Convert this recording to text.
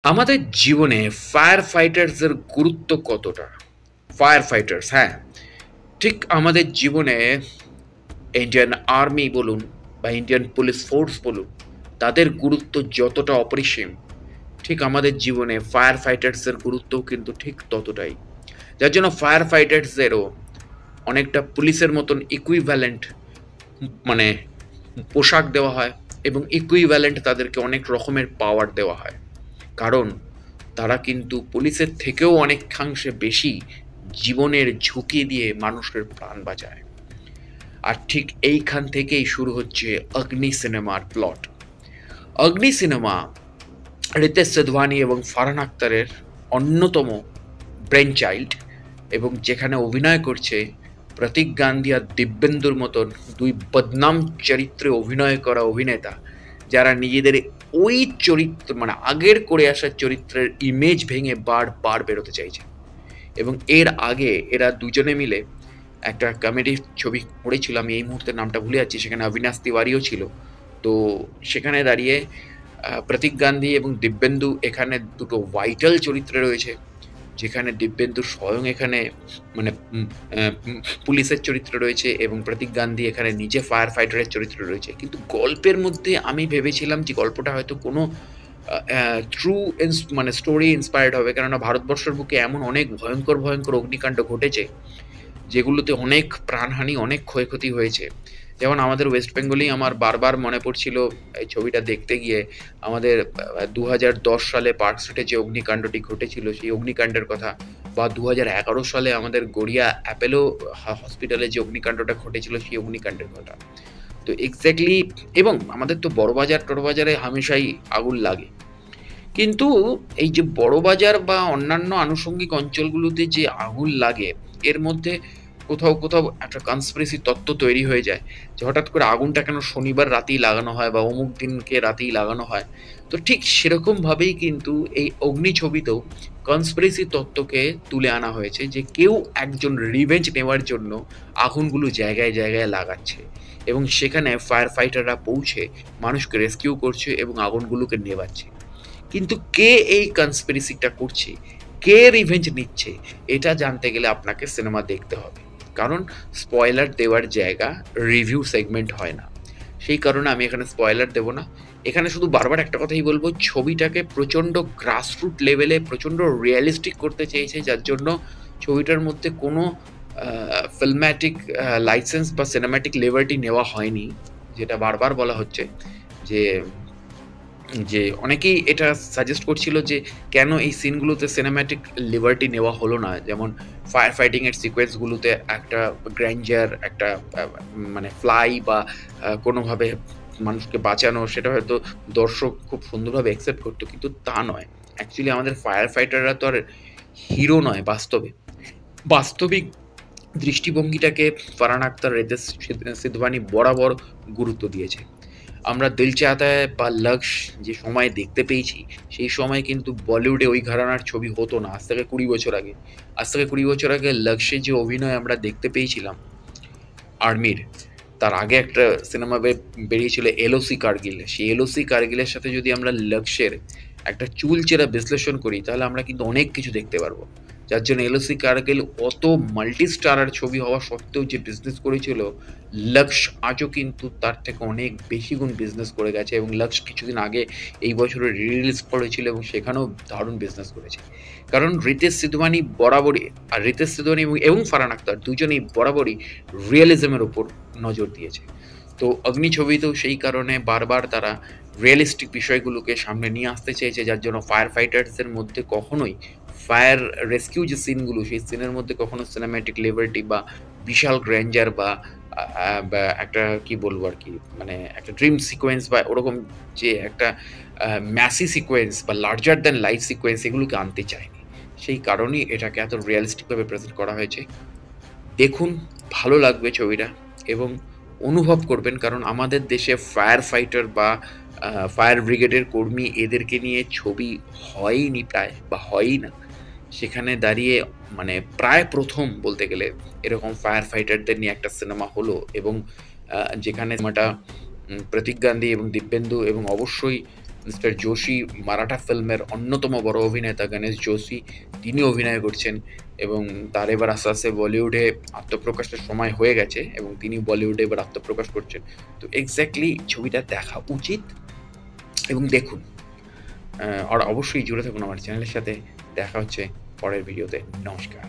আমাদের জীবনে ফায়ার ফাইটার্সের গুরুত্ব কতটা? ফায়ার ফাইটার্স, হ্যাঁ, ঠিক আমাদের জীবনে ইন্ডিয়ান আর্মি বলুন বা ইন্ডিয়ান পুলিশ ফোর্স বলুন, তাদের গুরুত্ব যতটা অপরিসীম, ঠিক আমাদের জীবনে ফায়ার ফাইটার্সের গুরুত্বও কিন্তু ঠিক ততটাই। যার জন্য ফায়ার ফাইটার্সদেরও অনেকটা পুলিশের মতন ইকুইভ্যালেন্ট মানে পোশাক দেওয়া হয় এবং ইকুইভ্যালেন্ট তাদেরকে অনেক রকমের পাওয়ার দেওয়া হয়। কারণ তারা কিন্তু পুলিশের থেকেও অনেকাংশে বেশি জীবনের ঝুঁকি দিয়ে মানুষের প্রাণ বাঁচায়। আর ঠিক এইখান থেকেই শুরু হচ্ছে অগ্নি সিনেমার প্লট। অগ্নি সিনেমা রিতেশ সেধওয়ানি এবং ফারহান আখতারের অন্যতম ব্রেন চাইল্ড, এবং যেখানে অভিনয় করছে প্রতীক গান্ধী আর দিব্যেন্দুর মতন দুই বদনাম চরিত্রে অভিনয় করা অভিনেতা, যারা নিজেদের ওই চরিত্র মানে আগের করে আসা চরিত্রের ইমেজ ভেঙে বারবার বেরোতে চাইছে। এবং এর আগে এরা দুজনে মিলে একটা কমেডি ছবি করেছিল, আমি এই মুহূর্তে নামটা ভুলে যাচ্ছি, সেখানে অবিনাশ তিওয়ারিও ছিল। তো সেখানে দাঁড়িয়ে প্রতীক গান্ধী এবং দিব্যেন্দু এখানে দুটো ভাইটাল চরিত্রে রয়েছে, যেখানে দিব্যেন্দু স্বয়ং এখানে মানে পুলিশের চরিত্র রয়েছে এবং প্রতীক গান্ধী এখানে নিজে ফায়ার ফাইটারের চরিত্র রয়েছে। কিন্তু গল্পের মধ্যে আমি ভেবেছিলাম যে গল্পটা হয়তো কোনো ট্রু মানে স্টোরি ইন্সপায়ার্ড হবে, কেননা ভারতবর্ষের বুকে এমন অনেক ভয়ঙ্কর ভয়ঙ্কর অগ্নিকাণ্ড ঘটেছে যেগুলোতে অনেক প্রাণহানি, অনেক ক্ষয়ক্ষতি হয়েছে। যেমন আমাদের ওয়েস্ট বেঙ্গলেই আমার বারবার মনে পড়ছিল এই ছবিটা দেখতে গিয়ে আমাদের ২০১০ সালে পার্ক স্ট্রিটে যে অগ্নিকাণ্ডটি ঘটেছিল সেই অগ্নিকাণ্ডের কথা, বা ২০১১ সালে আমাদের গড়িয়া অ্যাপেলো হসপিটালে যে অগ্নিকাণ্ডটা ঘটেছিল সেই অগ্নিকাণ্ডের কথা। তো এক্স্যাক্টলি, এবং আমাদের তো বড়বাজার টড়বাজারে হামেশাই আগুন লাগে। কিন্তু এই যে বড়বাজার বা অন্যান্য আনুষঙ্গিক অঞ্চলগুলোতে যে আগুন লাগে, এর মধ্যে কোথাও কোথাও একটা কনস্পিরেসি তত্ত্ব তৈরি হয়ে যায় যে হঠাৎ করে আগুনটা কেন শনিবার রাতেই লাগানো হয় বা অমুক দিনকে রাতেই লাগানো হয়। তো ঠিক সেরকমভাবেই কিন্তু এই অগ্নি ছবিতেও কনস্পিরেসি তত্ত্বকে তুলে আনা হয়েছে যে কেউ একজন রিভেঞ্জ নেওয়ার জন্য আগুনগুলো জায়গায় জায়গায় লাগাচ্ছে, এবং সেখানে ফায়ার ফাইটাররা পৌঁছে মানুষকে রেস্কিউ করছে এবং আগুনগুলোকে নেভাচ্ছে। কিন্তু কে এই কনস্পিরেসিটা করছে, কে রিভেঞ্জ নিচ্ছে, এটা জানতে গেলে আপনাকে সিনেমা দেখতে হবে। কারণ স্পয়লার দেওয়ার জায়গা রিভিউ সেগমেন্ট হয় না, সেই কারণে আমি এখানে স্পয়লার দেবো না। এখানে শুধু বারবার একটা কথাই বলবো, ছবিটাকে প্রচণ্ড গ্রাসরুট লেভেলে প্রচণ্ড রিয়েলিস্টিক করতে চেয়েছে, যার জন্য ছবিটার মধ্যে কোনো ফিল্ম্যাটিক লাইসেন্স বা সিনেম্যাটিক লিবার্টি নেওয়া হয়নি। যেটা বারবার বলা হচ্ছে যে যে অনেকেই এটা সাজেস্ট করছিল যে কেন এই সিনগুলোতে সিনেম্যাটিক লিবার্টি নেওয়া হলো না, যেমন ফায়ার ফাইটিংয়ের সিকোয়েন্সগুলোতে একটা গ্র্যান্ডার, একটা মানে ফ্লাই বা কোনোভাবে মানুষকে বাঁচানো, সেটা হয়তো দর্শক খুব সুন্দরভাবে অ্যাকসেপ্ট করতো, কিন্তু তা নয়। অ্যাকচুয়ালি আমাদের ফায়ার ফাইটাররা তো আর হিরো নয় বাস্তবে। বাস্তবিক দৃষ্টিভঙ্গিটাকে ফারহান আখতার, রিতেশ সিধওয়ানি বরাবর গুরুত্ব দিয়েছে। আমরা দিল চাহতা হ্যায় বা লক্ষ্য যে সময় দেখতে পেয়েছি, সেই সময় কিন্তু বলিউডে ওই ঘরানার ছবি হতো না। আজ থেকে ২০ বছর আগে, লক্ষ্যে যে অভিনয় আমরা দেখতে পেয়েছিলাম আর্মির, তার আগে একটা সিনেমা বেরিয়েছিল এলওসি কার্গিল। সেই এলওসি কার্গিলের সাথে যদি আমরা লক্ষ্যের একটা চুলচেরা বিশ্লেষণ করি, তাহলে আমরা কিন্তু অনেক কিছু দেখতে পারবো। যার জন্য এলওসি কার্গিল অত মাল্টি স্টারার ছবি হওয়া সত্ত্বেও যে বিজনেস করেছিল, লক্ষ্য আজও কিন্তু তার থেকে অনেক বেশি গুণ বিজনেস করে গেছে, এবং লক্ষ্য কিছুদিন আগে এই বছরের রিলিজ করেছিল এবং সেখানেও দারুণ বিজনেস করেছে। কারণ রিতেশ সিধওয়ানি বরাবরই, আর রিতেশ সিধওয়ানি এবং ফারহান আখতার দুজনেই বরাবরই রিয়েলিজমের ওপর নজর দিয়েছে। তো অগ্নি ছবিতেও সেই কারণে বারবার তারা রিয়েলিস্টিক বিষয়গুলোকে সামনে নিয়ে আসতে চেয়েছে, যার জন্য ফায়ার ফাইটার্সদের মধ্যে কখনোই ফায়ার রেস্কিউ যে সিনগুলো, সেই সিনের মধ্যে কখনো সিনেম্যাটিক লিবার্টি বা বিশাল গ্র্যান্ডার বা একটা কি বলবো আর কি, মানে একটা ড্রিম সিকোয়েন্স বা ওরকম যে একটা ম্যাসি সিকোয়েন্স বা লার্জার দ্যান লাইফ সিকোয়েন্স, এগুলোকে আনতে চায়নি। সেই কারণেই এটাকে এত রিয়েলিস্টিকভাবে প্রেজেন্ট করা হয়েছে। দেখুন, ভালো লাগবে ছবিটা এবং অনুভব করবেন, কারণ আমাদের দেশে ফায়ার ফাইটার বা ফায়ার ব্রিগেডের কর্মী এদেরকে নিয়ে ছবি হয়ইনি প্রায়, বা হয়ই না। সেখানে দাঁড়িয়ে মানে প্রায় প্রথম বলতে গেলে এরকম ফায়ার ফাইটারদের নিয়ে একটা সিনেমা হলো, এবং যেখানে সিনেমাটা প্রতীক গান্ধী এবং দিব্যেন্দু এবং অবশ্যই মিস্টার যোশী মারাঠা ফিল্মের অন্যতম বড় অভিনেতা গণেশ যোশী, তিনি অভিনয় করছেন এবং তার এবার আস্তে আস্তে বলিউডে আত্মপ্রকাশের সময় হয়ে গেছে এবং তিনি বলিউডে এবার আত্মপ্রকাশ করছেন। তো এক্স্যাক্টলি ছবিটা দেখা উচিত এবং দেখুন। আর অবশ্যই জুড়ে থাকুন আমার চ্যানেলের সাথে। দেখা হচ্ছে পরের ভিডিওতে। নমস্কার।